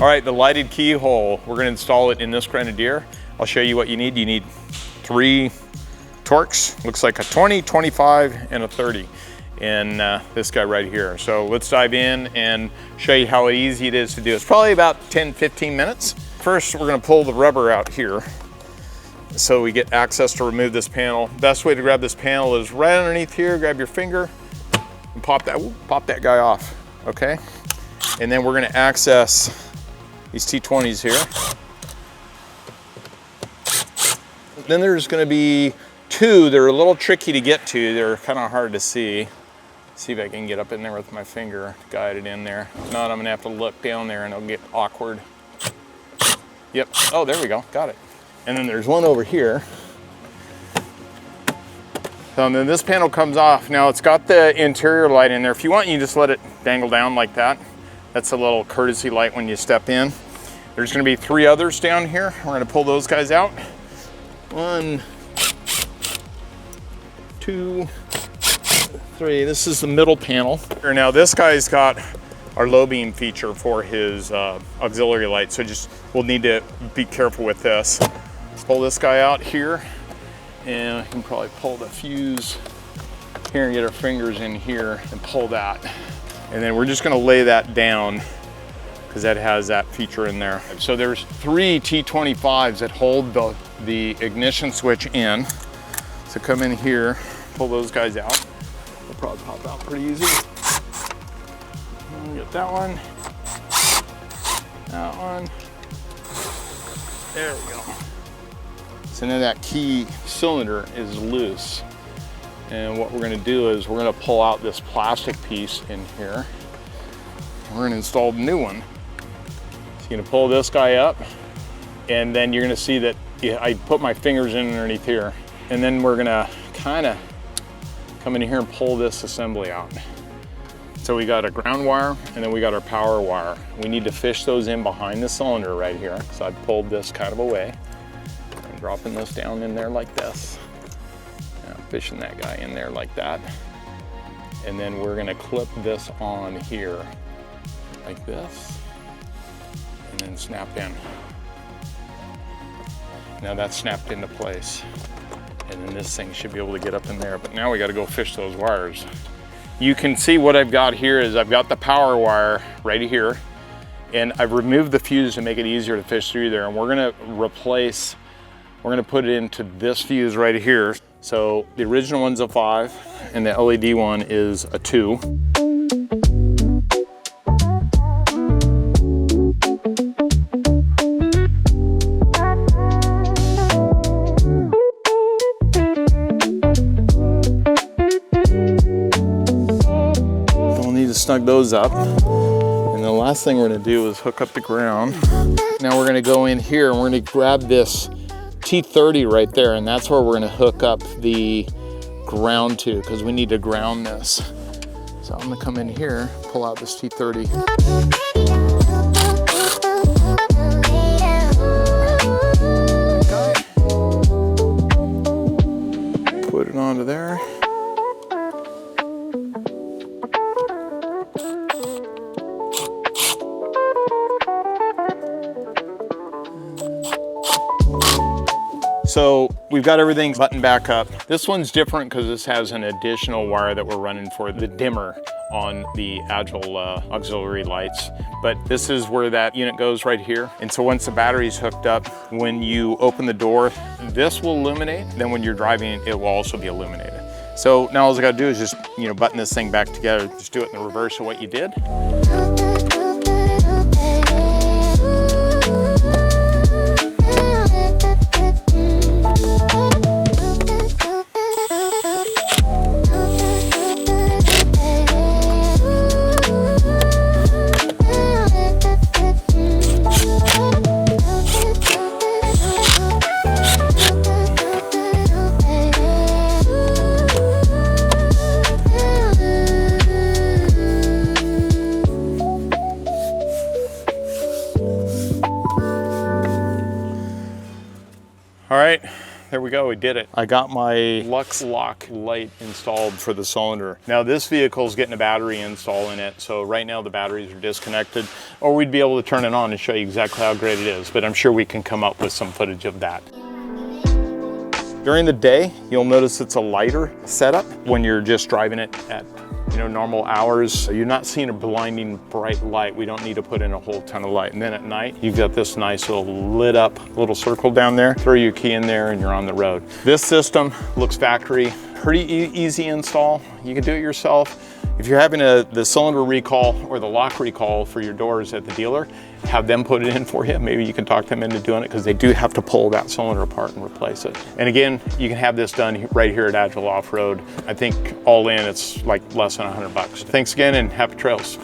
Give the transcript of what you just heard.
All right, the lighted keyhole, we're gonna install it in this Grenadier. I'll show you what you need. You need 3 Torx, looks like a 20, 25, and a 30 in this guy right here. So let's dive in and show you how easy it is to do. It's probably about 10, 15 minutes. First, we're gonna pull the rubber out here so we get access to remove this panel. Best way to grab this panel is right underneath here, grab your finger and pop that guy off, okay? And then we're gonna access these T20s here. Then there's gonna be 2, they're a little tricky to get to. They're kind of hard to see. See if I can get up in there with my finger, guide it in there. If not, I'm gonna have to look down there and it'll get awkward. Yep, oh, there we go, got it. And then there's one over here. So then this panel comes off. Now it's got the interior light in there. If you want, you just let it dangle down like that. That's a little courtesy light when you step in. There's gonna be 3 others down here. We're gonna pull those guys out. 1, 2, 3. This is the middle panel. Now this guy's got our low beam feature for his auxiliary light, so we'll need to be careful with this. Let's pull this guy out here, and I can probably pull the fuse here and get our fingers in here and pull that. And then we're just gonna lay that down because that has that feature in there. So there's 3 T25s that hold the ignition switch in. So come in here, pull those guys out. They'll probably pop out pretty easy. Get that one, that one. There we go. So now that key cylinder is loose. And what we're gonna do is we're gonna pull out this plastic piece in here. We're gonna install the new one. So you're gonna pull this guy up, and then you're gonna see that I put my fingers in underneath here. And then we're gonna kinda come in here and pull this assembly out. So we got a ground wire, and then we got our power wire. We need to fish those in behind the cylinder right here. So I pulled this kind of away. I'm dropping this down in there like this. Fishing that guy in there like that. And then we're gonna clip this on here like this, and then snap in. Now that's snapped into place. And then this thing should be able to get up in there, but now we gotta go fish those wires. You can see what I've got here is I've got the power wire right here, and I've removed the fuse to make it easier to fish through there. And we're gonna put it into this fuse right here. So the original one's a 5, and the LED one is a 2. So we'll need to snug those up. And the last thing we're gonna do is hook up the ground. Now we're gonna go in here and we're gonna grab this T30 right there, and that's where we're gonna hook up the ground to, because we need to ground this. So I'm gonna come in here, pull out this T30. Put it onto there. So we've got everything buttoned back up. This one's different because this has an additional wire that we're running for the dimmer on the Agile auxiliary lights. But this is where that unit goes right here. And so once the battery's hooked up, when you open the door, this will illuminate. Then when you're driving, it will also be illuminated. So now all I gotta do is just, button this thing back together. Just do it in the reverse of what you did. there we go, we did it. I got my LuxLock light installed for the cylinder. Now this vehicle's getting a battery install in it, so right now the batteries are disconnected, or we'd be able to turn it on and show you exactly how great it is, but I'm sure we can come up with some footage of that. During the day, you'll notice it's a lighter setup. When you're just driving it at normal hours, you're not seeing a blinding bright light. We don't need to put in a whole ton of light. And then at night, you've got this nice little lit up little circle down there. Throw your key in there and you're on the road. This system looks factory, pretty easy install. You can do it yourself. If you're having the cylinder recall or the lock recall for your doors at the dealer, have them put it in for you. Maybe you can talk them into doing it, because they do have to pull that cylinder apart and replace it. And again, you can have this done right here at Agile Offroad. I think all in, it's like less than $100. Thanks again and happy trails.